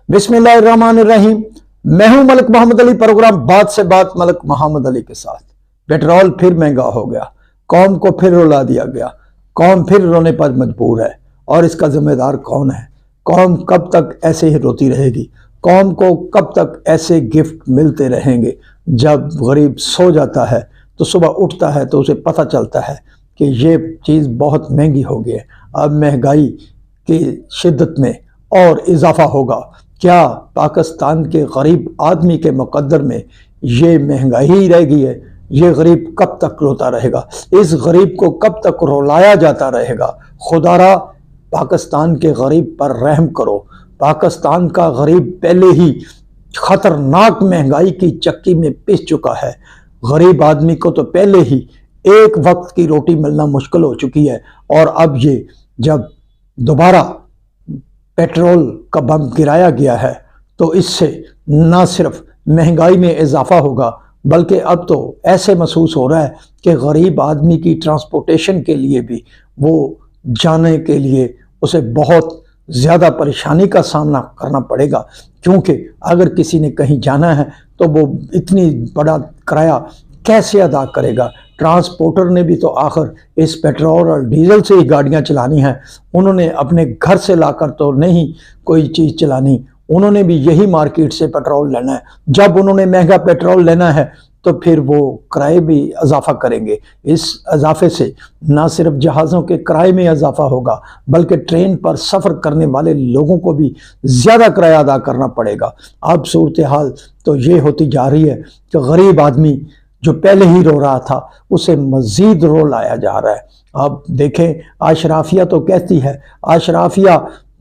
बिस्मिल्लाहिर्रहमानिर्रहीम। मैं हूं मलिक मोहम्मद अली। प्रोग्राम बात से बात मलिक मोहम्मद अली के साथ। पेट्रोल फिर महंगा हो गया, कौम को फिर रुला दिया गया, कौम फिर रोने पर मजबूर है। और इसका जिम्मेदार कौन है? कौम कब तक ऐसे ही रोती रहेगी? कौम को कब तक ऐसे गिफ्ट मिलते रहेंगे? जब गरीब सो जाता है तो सुबह उठता है तो उसे पता चलता है कि ये चीज़ बहुत महंगी हो गई है। अब महंगाई की शिद्दत में और इजाफा होगा। क्या पाकिस्तान के गरीब आदमी के मुकद्दर में ये महंगाई ही रह गई है? ये गरीब कब तक रोता रहेगा? इस गरीब को कब तक रुलाया जाता रहेगा? खुदारा पाकिस्तान के गरीब पर रहम करो। पाकिस्तान का गरीब पहले ही खतरनाक महंगाई की चक्की में पिस चुका है। गरीब आदमी को तो पहले ही एक वक्त की रोटी मिलना मुश्किल हो चुकी है, और अब ये जब दोबारा पेट्रोल का बम गिराया गया है तो इससे ना सिर्फ महंगाई में इजाफा होगा, बल्कि अब तो ऐसे महसूस हो रहा है कि गरीब आदमी की ट्रांसपोर्टेशन के लिए भी वो जाने के लिए उसे बहुत ज़्यादा परेशानी का सामना करना पड़ेगा। क्योंकि अगर किसी ने कहीं जाना है तो वो इतनी बड़ा किराया कैसे अदा करेगा? ट्रांसपोर्टर ने भी तो आखिर इस पेट्रोल और डीजल से ही गाड़ियां चलानी हैं। उन्होंने अपने घर से लाकर तो नहीं कोई चीज़ चलानी, उन्होंने भी यही मार्केट से पेट्रोल लेना है। जब उन्होंने महंगा पेट्रोल लेना है तो फिर वो किराए भी इजाफा करेंगे। इस इजाफे से ना सिर्फ जहाज़ों के किराए में इजाफा होगा, बल्कि ट्रेन पर सफ़र करने वाले लोगों को भी ज़्यादा किराया अदा करना पड़ेगा। अब सूरत हाल तो ये होती जा रही है कि गरीब आदमी जो पहले ही रो रहा था उसे मज़ीद रो लाया जा रहा है। अब देखें, अशराफिया तो कहती है, अशराफिया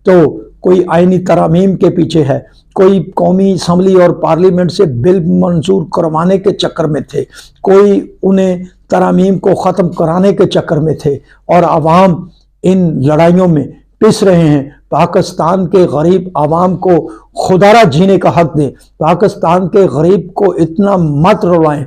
तो कोई आईनी तरामीम के पीछे है, कोई कौमी असम्बली और पार्लियामेंट से बिल मंजूर करवाने के चक्कर में थे, कोई उन्हें तरामीम को ख़त्म कराने के चक्कर में थे, और आवाम इन लड़ाइयों में पिस रहे हैं। पाकिस्तान के गरीब आवाम को खुदारा जीने का हक दें। पाकिस्तान के गरीब को इतना मत रुलाएं।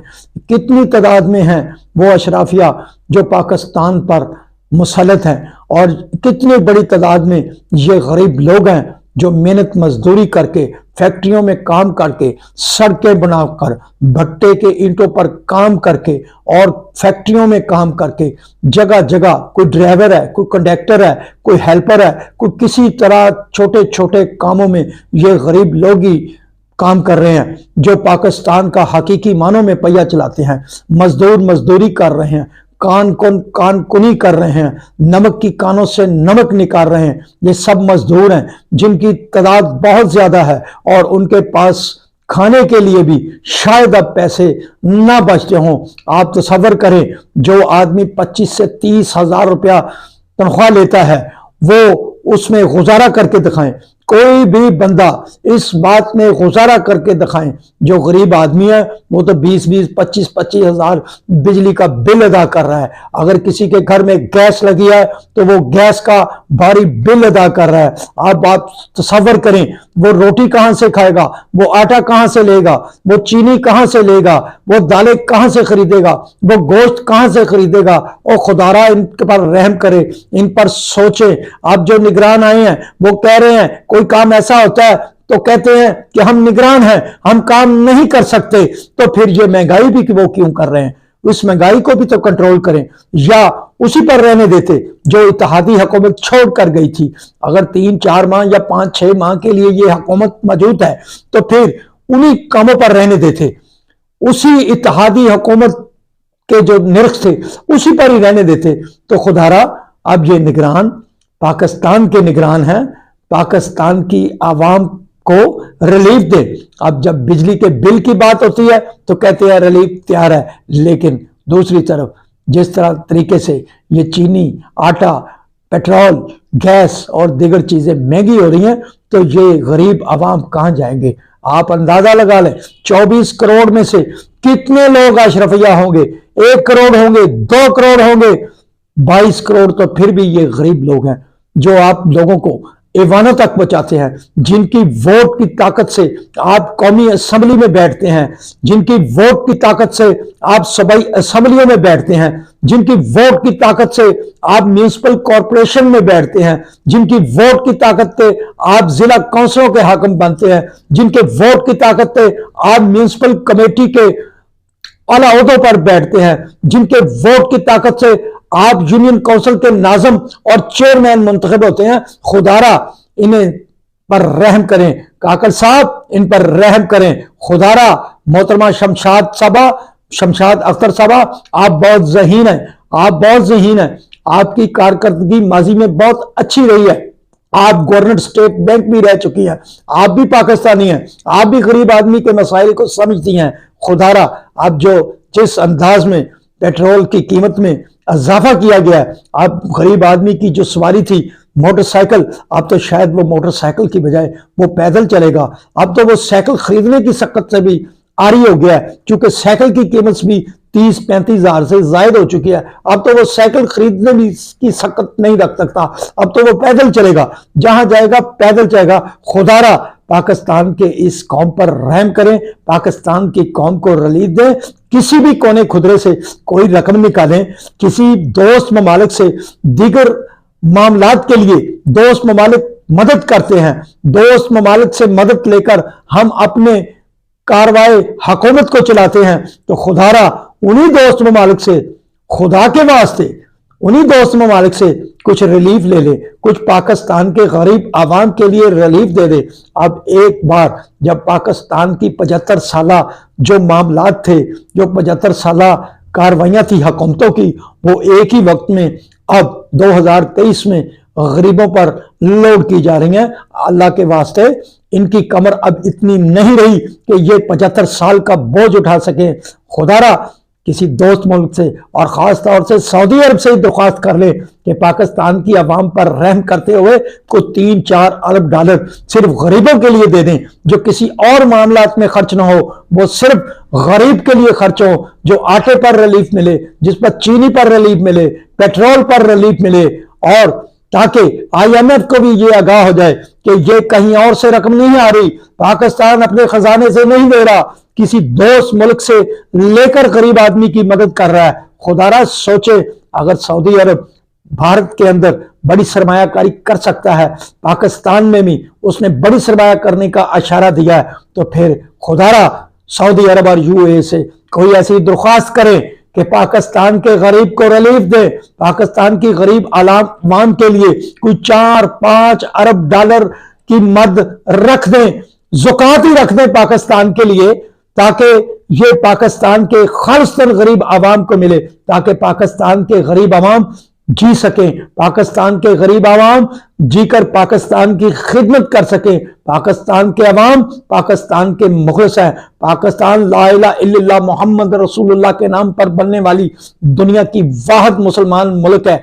कितनी तादाद में हैं वो अशराफिया जो पाकिस्तान पर मुसल्लत हैं, और कितनी बड़ी तादाद में ये गरीब लोग हैं जो मेहनत मजदूरी करके, फैक्ट्रियों में काम करके, सड़कें बनाकर, भट्टे के ईंटों पर काम करके और फैक्ट्रियों में काम करके, जगह जगह कोई ड्राइवर है, कोई कंडक्टर है, कोई हेल्पर है, कोई किसी तरह छोटे छोटे कामों में ये गरीब लोग ही काम कर रहे हैं, जो पाकिस्तान का हकीकी मानों में पहिया चलाते हैं। मजदूर मजदूरी कर रहे हैं, कानकुनी कर रहे हैं, नमक की कानों से नमक निकाल रहे हैं। ये सब मजदूर हैं जिनकी तादाद बहुत ज्यादा है, और उनके पास खाने के लिए भी शायद अब पैसे ना बचते हों। आप तसव्वुर करें, जो आदमी 25 से 30 हजार रुपया तनख्वाह लेता है वो उसमें गुजारा करके दिखाएं। कोई भी बंदा इस बात में गुजारा करके दिखाएं। जो गरीब आदमी है वो तो 20-20, 25-25 हजार बिजली का बिल अदा कर रहा है। अगर किसी के घर में गैस लगी है तो वो गैस का भारी बिल अदा कर रहा है। अब आप तसव्वुर करें, वो रोटी कहां से खाएगा, वो आटा कहां से लेगा, वो चीनी कहां से लेगा, वो दालें कहां से खरीदेगा, वो गोश्त कहां से खरीदेगा? और खुदारा इनके पर रहम करे, इन पर सोचे। अब जो निगरान आए हैं वो कह रहे हैं कोई काम ऐसा होता है तो कहते हैं कि हम निगरान हैं, हम काम नहीं कर सकते। तो फिर ये महंगाई भी वो क्यों कर रहे हैं? उस महंगाई को भी तो कंट्रोल करें, या उसी पर रहने देते जो इत्तेहादी हुकूमत छोड़ कर गई थी। अगर 3-4 माह या 5-6 माह के लिए ये हुकूमत मौजूद है तो फिर उन्हीं कामों पर रहने देते, उसी इत्तेहादी हुकूमत के जो निरख थे उसी पर ही रहने देते। तो खुदारा अब ये निगरान पाकिस्तान के निगरान हैं, पाकिस्तान की आवाम को रिलीफ दे। अब जब बिजली के बिल की बात होती है तो कहते हैं रिलीफ तैयार है, लेकिन दूसरी तरफ जिस तरह तरीके से ये चीनी, आटा, पेट्रोल, गैस और दीगर चीजें महंगी हो रही हैं तो ये गरीब आवाम कहां जाएंगे? आप अंदाजा लगा लें, 24 करोड़ में से कितने लोग अशरफिया होंगे? 1 करोड़ होंगे, 2 करोड़ होंगे, 22 करोड़ तो फिर भी ये गरीब लोग हैं जो आप लोगों को ऐवानों तक पहुंचाते हैं, जिनकी वोट की ताकत से आप कौमी असेंबली में बैठते हैं, जिनकी वोट की ताकत से आप सूबाई असेंबलियों में बैठते हैं, जिनकी वोट की ताकत से आप म्यूनिसिपल कॉरपोरेशन में बैठते हैं, जिनकी वोट की ताकत से आप जिला काउंसिलों के हाकिम बनते हैं, जिनके वोट की ताकत से आप म्यूनिसिपल कमेटी के आला ओहदों पर बैठते हैं, जिनके वोट की ताकत से आप यूनियन काउंसिल के नाज़म और चेयरमैन मुंतखब होते हैं। खुदारा इन्हें पर रहम करें, काकड़ साहब इन पर रहम करें। खुदारा मोहतरमा शमशाद अख्तर साहबा, आप बहुत ज़हीन हैं, आप बहुत ज़हीन हैं। आपकी कारकर्दगी माजी में बहुत अच्छी रही है। आप गवर्नर स्टेट बैंक भी रह चुकी हैं, आप भी पाकिस्तानी हैं, आप भी गरीब आदमी के मसाइल को समझती हैं। खुदारा आप जो जिस अंदाज में पेट्रोल की कीमत में इजाफा किया गया है, आप गरीब आदमी की जो सवारी थी मोटरसाइकिल, अब तो शायद वो मोटरसाइकिल की बजाय वो पैदल चलेगा। अब तो वो साइकिल खरीदने की सकत से भी आरी हो गया है, क्योंकि साइकिल की कीमत भी 30-35 हजार से जायद हो चुकी है। अब तो वो साइकिल खरीदने भी की सकत नहीं रख सकता, अब तो वो पैदल चलेगा, जहां जाएगा पैदल जाएगा। खुदारा पाकिस्तान के इस कौम पर रहम करें, पाकिस्तान की कौम को रिलीफ दें। किसी भी कोने खुदरे से कोई रकम निकालें, किसी दोस्त ममालिक से दीगर मामलात के लिए दोस्त ममालिक मदद करते हैं, दोस्त ममालिक से मदद लेकर हम अपने कार्रवाई हुकूमत को चलाते हैं, तो खुदारा उन्हीं दोस्त ममालिक से, खुदा के वास्ते उन्हीं दोस्त ममालिक से कुछ रिलीफ ले ले, कुछ पाकिस्तान के गरीब आवाम के लिए रिलीफ दे दे। अब एक बार जब पाकिस्तान की 75 साला जो मामलात थे, जो 75 साला कार्रवाइयां थी हुकूमतों की, वो एक ही वक्त में अब 2023 में गरीबों पर लोड की जा रही हैं। अल्लाह के वास्ते इनकी कमर अब इतनी नहीं रही कि ये 75 साल का बोझ उठा सके। खुदारा किसी दोस्त मुल्क से और खास तौर से सऊदी अरब से दरख्वास्त कर ले कि पाकिस्तान की आवाम पर रहम करते हुए कुछ 3-4 अरब डॉलर सिर्फ गरीबों के लिए दे दें, जो किसी और मामलात में खर्च ना हो, वो सिर्फ गरीब के लिए खर्च हो, जो आटे पर रिलीफ मिले, जिस पर चीनी पर रिलीफ मिले, पेट्रोल पर रिलीफ मिले, और ताकि IMF को भी ये आगाह हो जाए कि ये कहीं और से रकम नहीं आ रही, पाकिस्तान अपने खजाने से नहीं दे रहा, किसी दोस्त मुल्क से लेकर गरीब आदमी की मदद कर रहा है। खुदारा सोचे, अगर सऊदी अरब भारत के अंदर बड़ी सरमायाकारी कर सकता है, पाकिस्तान में भी उसने बड़ी सरमाया करने का इशारा दिया है, तो फिर खुदारा सऊदी अरब और UAE से कोई ऐसी दरख्वास्त करे कि पाकिस्तान के गरीब को रिलीफ दे, पाकिस्तान की गरीब आवाम के लिए कोई 4-5 अरब डॉलर की मदद रख दें, ज़कात ही रख दें पाकिस्तान के लिए, ताकि ये पाकिस्तान के खालिस्तन गरीब आवाम को मिले, ताकि पाकिस्तान के गरीब आवाम जी सकें, पाकिस्तान के गरीब आवाम जीकर पाकिस्तान की खिदमत कर सकें। पाकिस्तान के अवाम पाकिस्तान के मुखलिस है। पाकिस्तान ला इलाहा इल्लल्लाह मोहम्मद रसूलुल्लाह के नाम पर बनने वाली दुनिया की वाहिद मुसलमान मुल्क है,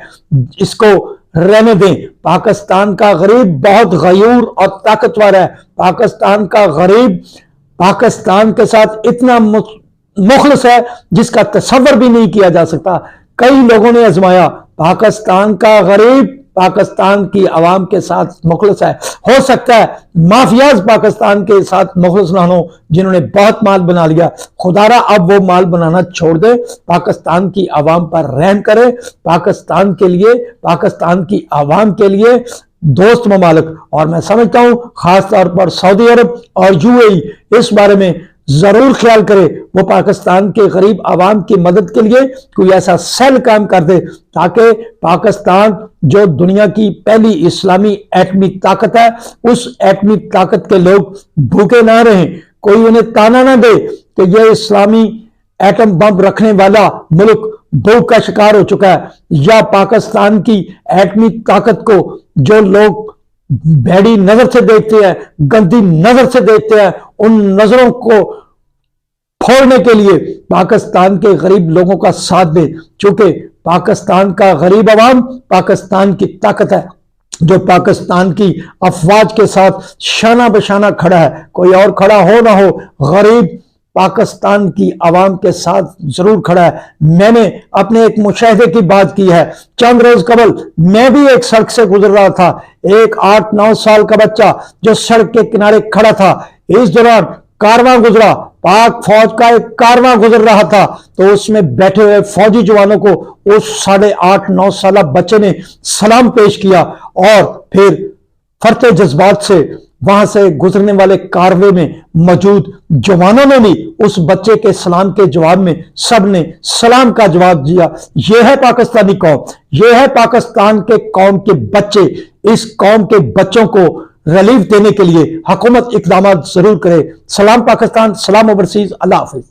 इसको रहने दें। पाकिस्तान का गरीब बहुत गयूर और ताकतवर है। पाकिस्तान का गरीब पाकिस्तान के साथ इतना मुखलिस है जिसका तसव्वुर भी नहीं किया जा सकता। कई लोगों ने आजमाया, पाकिस्तान का गरीब पाकिस्तान की आवाम के साथ मुखलिस है। हो सकता है माफियाज पाकिस्तान के साथ मुखलिस ना हो, जिन्होंने बहुत माल बना लिया। खुदारा अब वो माल बनाना छोड़ दे, पाकिस्तान की आवाम पर रहम करे, पाकिस्तान के लिए, पाकिस्तान की आवाम के लिए दोस्त ममालिक, और मैं समझता हूं खास तौर पर सऊदी अरब और UAE इस बारे में जरूर ख्याल करे, वो पाकिस्तान के गरीब आवाम की मदद के लिए कोई ऐसा सेल काम कर दे, ताकि पाकिस्तान जो दुनिया की पहली इस्लामी एटमी ताकत है, उस एटमी ताकत के लोग भूखे ना रहें। कोई उन्हें ताना ना दे कि ये इस्लामी एटम बम रखने वाला मुल्क भूख का शिकार हो चुका है, या पाकिस्तान की एटमी ताकत को जो लोग भैड़ी नजर से देखते हैं, गंदी नजर से देखते हैं, उन नजरों को फोड़ने के लिए पाकिस्तान के गरीब लोगों का साथ दे। चूंकि पाकिस्तान का गरीब अवाम पाकिस्तान की ताकत है, जो पाकिस्तान की अफवाज के साथ शाना बशाना खड़ा है। कोई और खड़ा हो ना हो, गरीब पाकिस्तान की आवाम के साथ जरूर खड़ा है। मैंने अपने एक मुशाहिदे की बात की है, चंद रोज कबल मैं भी एक सड़क से गुजर रहा था, एक 8-9 साल का बच्चा जो सड़क के किनारे खड़ा था। इस दौरान कारवां गुजरा, पाक फौज का एक कारवां गुजर रहा था, तो उसमें बैठे हुए फौजी जवानों को उस 8.5-9 साल बच्चे ने सलाम पेश किया और फिर फरते जज्बात से वहां से गुजरने वाले कारवे में मौजूद जवानों ने भी उस बच्चे के सलाम के जवाब में सबने सलाम का जवाब दिया। यह है पाकिस्तानी कौम, यह है पाकिस्तान के कौम के बच्चे। इस कौम के बच्चों को रिलीफ देने के लिए हुकूमत इकदाम जरूर करे। सलाम पाकिस्तान, सलाम ओवरसीज, अल्लाह हाफिज।